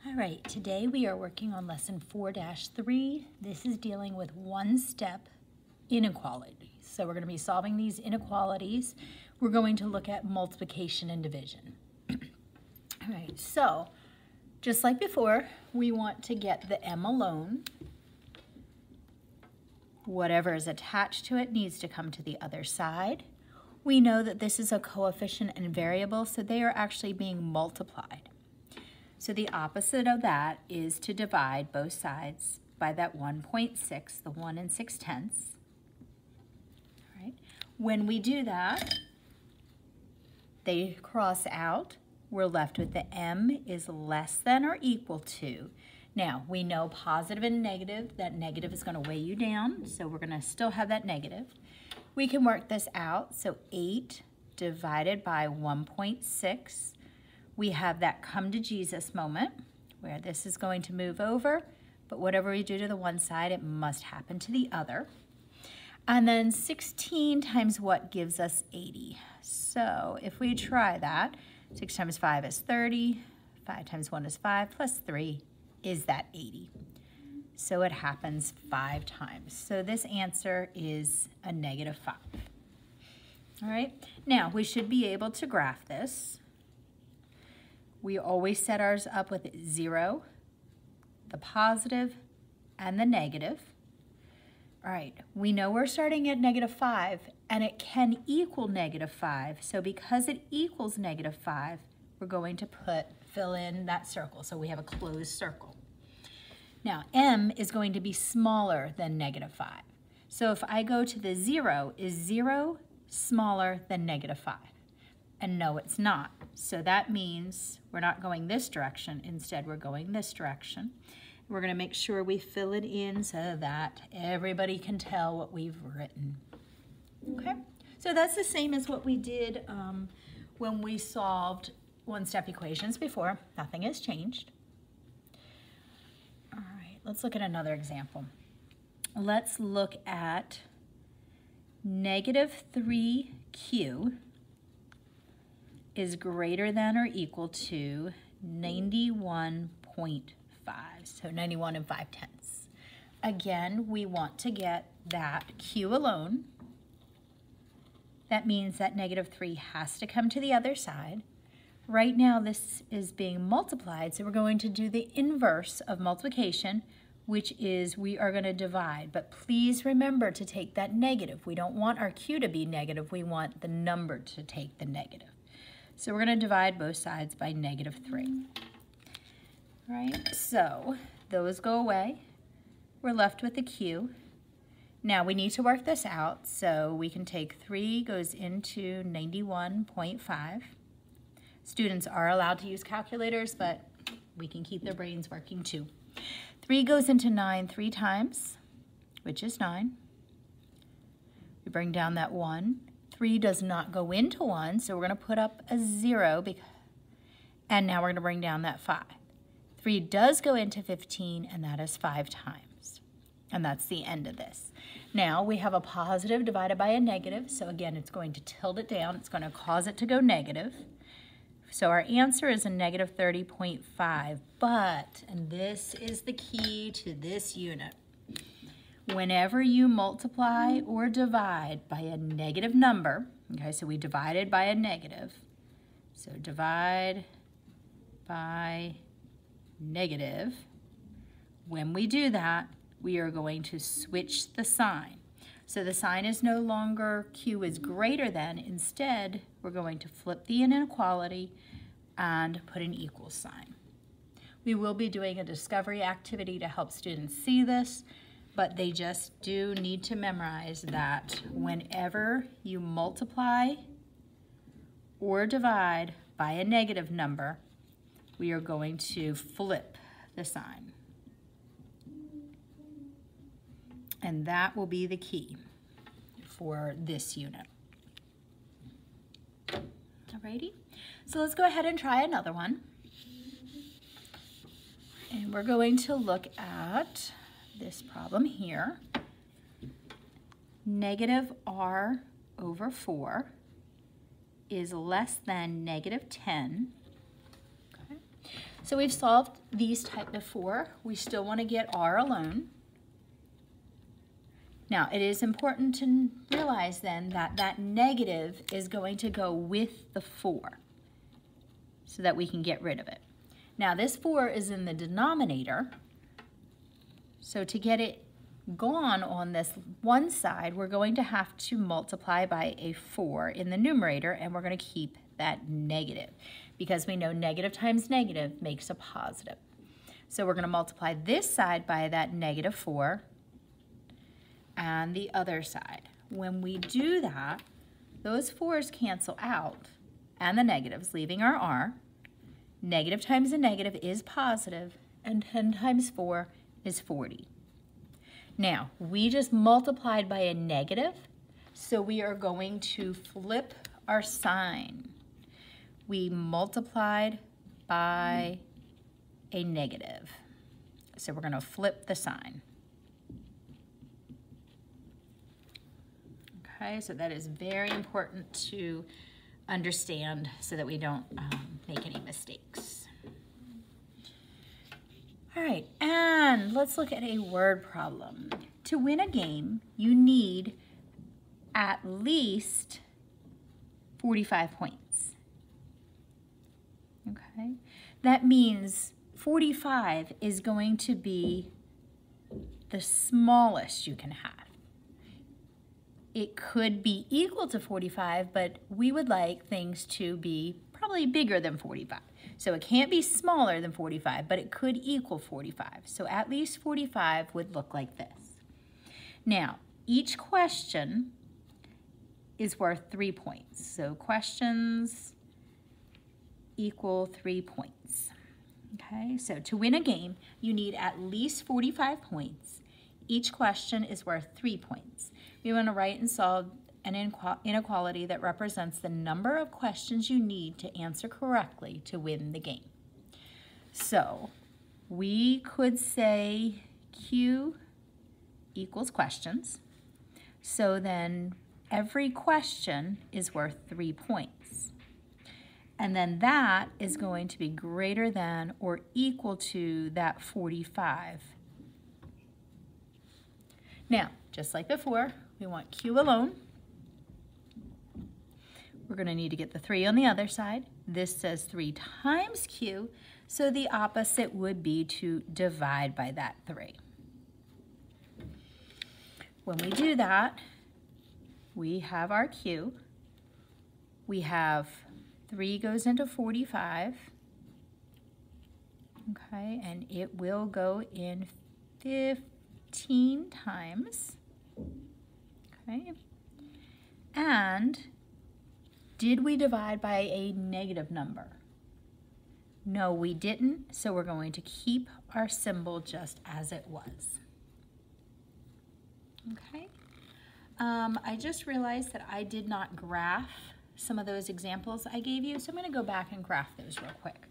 All right, today we are working on lesson 4-3. This is dealing with one-step inequalities. So we're going to be solving these inequalities. We're going to look at multiplication and division. All right, so just like before, we want to get the m alone. Whatever is attached to it needs to come to the other side. We know that this is a coefficient and variable, so they are actually being multiplied. So the opposite of that is to divide both sides by that 1.6, the 1 6/10. All right. When we do that, they cross out. We're left with the m is less than or equal to. Now, we know positive and negative. That negative is going to weigh you down, so we're going to still have that negative. We can work this out. So 8 divided by 1.6. We have that come to Jesus moment where this is going to move over, but whatever we do to the one side, it must happen to the other. And then 16 times what gives us 80. So if we try that, 6 times 5 is 30, 5 times 1 is 5, plus 3 is that 80. So it happens 5 times. So this answer is a -5. All right, now we should be able to graph this. We always set ours up with 0, the positive, and the negative. All right, we know we're starting at -5, and it can equal -5. So because it equals -5, we're going to fill in that circle. So we have a closed circle. Now, m is going to be smaller than -5. So if I go to the 0, is 0 smaller than -5? And no, it's not. So that means we're not going this direction. Instead, we're going this direction. We're going to make sure we fill it in so that everybody can tell what we've written. Okay? So that's the same as what we did when we solved one-step equations before. Nothing has changed. All right, let's look at another example. Let's look at -3q is greater than or equal to 91.5, so 91 5/10. Again, we want to get that q alone. That means that -3 has to come to the other side. Right now, this is being multiplied, so we're going to do the inverse of multiplication, which is we are going to divide. But please remember to take that negative. We don't want our q to be negative. We want the number to take the negative. So we're going to divide both sides by -3. Right? So those go away. We're left with the q. Now we need to work this out. So we can take 3 goes into 91.5. Students are allowed to use calculators, but we can keep their brains working too. 3 goes into 9 3 times, which is 9. We bring down that 1. 3 does not go into 1, so we're going to put up a 0, and now we're going to bring down that 5. 3 does go into 15, and that is 5 times. And that's the end of this. Now we have a positive divided by a negative, so again, it's going to tilt it down. It's going to cause it to go negative. So our answer is a -30.5, but, and this is the key to this unit, whenever you multiply or divide by a negative number, okay, so we divided by a negative, so divide by negative, when we do that, we are going to switch the sign. So the sign is no longer q is greater than, instead, we're going to flip the inequality and put an equal sign. We will be doing a discovery activity to help students see this, but they just do need to memorize that whenever you multiply or divide by a negative number, we are going to flip the sign. And that will be the key for this unit. Alrighty, so let's go ahead and try another one. And we're going to look at this problem here. -r/4 is less than -10. Okay. So we've solved these type before. We still want to get r alone. Now, it is important to realize then that that negative is going to go with the 4 so that we can get rid of it. Now, this 4 is in the denominator, so to get it gone on this one side, we're going to have to multiply by a 4 in the numerator, and we're going to keep that negative because we know negative times negative makes a positive. So we're going to multiply this side by that negative 4 and the other side. When we do that, those 4's cancel out and the negatives, leaving our r. Negative times a negative is positive, and 10 times 4 is 40. Now, we just multiplied by a negative, so we are going to flip our sign. We multiplied by a negative, so we're going to flip the sign. Okay, so that is very important to understand so that we don't make any mistakes. All right, and let's look at a word problem. To win a game, you need at least 45 points. Okay, that means 45 is going to be the smallest you can have. It could be equal to 45, but we would like things to be probably bigger than 45. So it can't be smaller than 45, but it could equal 45. So at least 45 would look like this. Now, each question is worth 3 points. So questions equal 3 points. Okay, so to win a game, you need at least 45 points. Each question is worth 3 points. We want to write and solve an inequality that represents the number of questions you need to answer correctly to win the game. So we could say Q equals questions. So then every question is worth 3 points. And then that is going to be greater than or equal to that 45. Now, just like before, we want Q alone. We're going to need to get the 3 on the other side. This says 3 times Q, so the opposite would be to divide by that 3. When we do that, we have our Q. We have 3 goes into 45. Okay, and it will go in 15 times. Okay, and did we divide by a negative number? No, we didn't, so we're going to keep our symbol just as it was. Okay, I just realized that I did not graph some of those examples I gave you, so I'm going to go back and graph those real quick.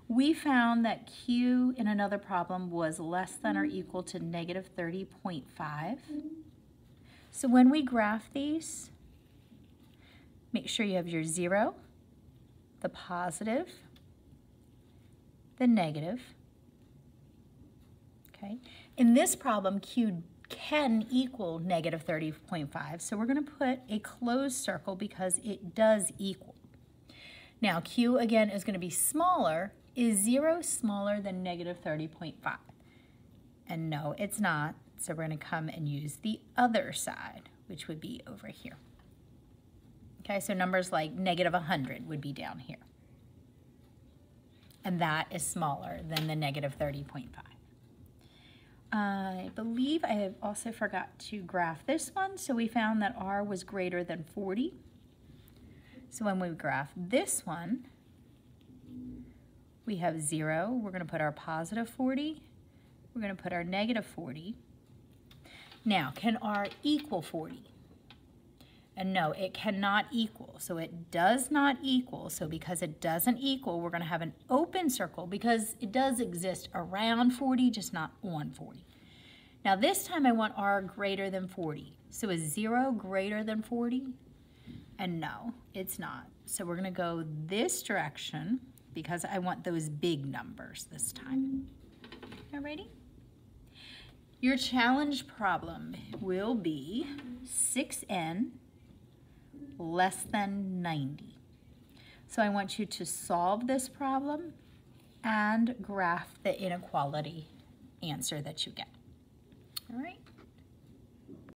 We found that Q in another problem was less than or equal to negative 30.5. So when we graph these, make sure you have your 0, the positive, the negative. Okay. In this problem, Q can equal negative 30.5, so we're going to put a closed circle because it does equal. Now, Q again is going to be smaller. Is 0 smaller than negative 30.5? And no, it's not. So we're going to come and use the other side, which would be over here. Okay, so numbers like negative 100 would be down here. And that is smaller than the negative 30.5. I believe I have also forgot to graph this one, so we found that R was greater than 40. So when we graph this one, we have 0. We're going to put our positive 40. We're going to put our negative 40. Now, can R equal 40? And no, it cannot equal. So it does not equal. So because it doesn't equal, we're going to have an open circle because it does exist around 40, just not on 40. Now this time I want R greater than 40. So is 0 greater than 40? And no, it's not. So we're going to go this direction because I want those big numbers this time. Alrighty? Your challenge problem will be 6n less than 90. So I want you to solve this problem and graph the inequality answer that you get. All right?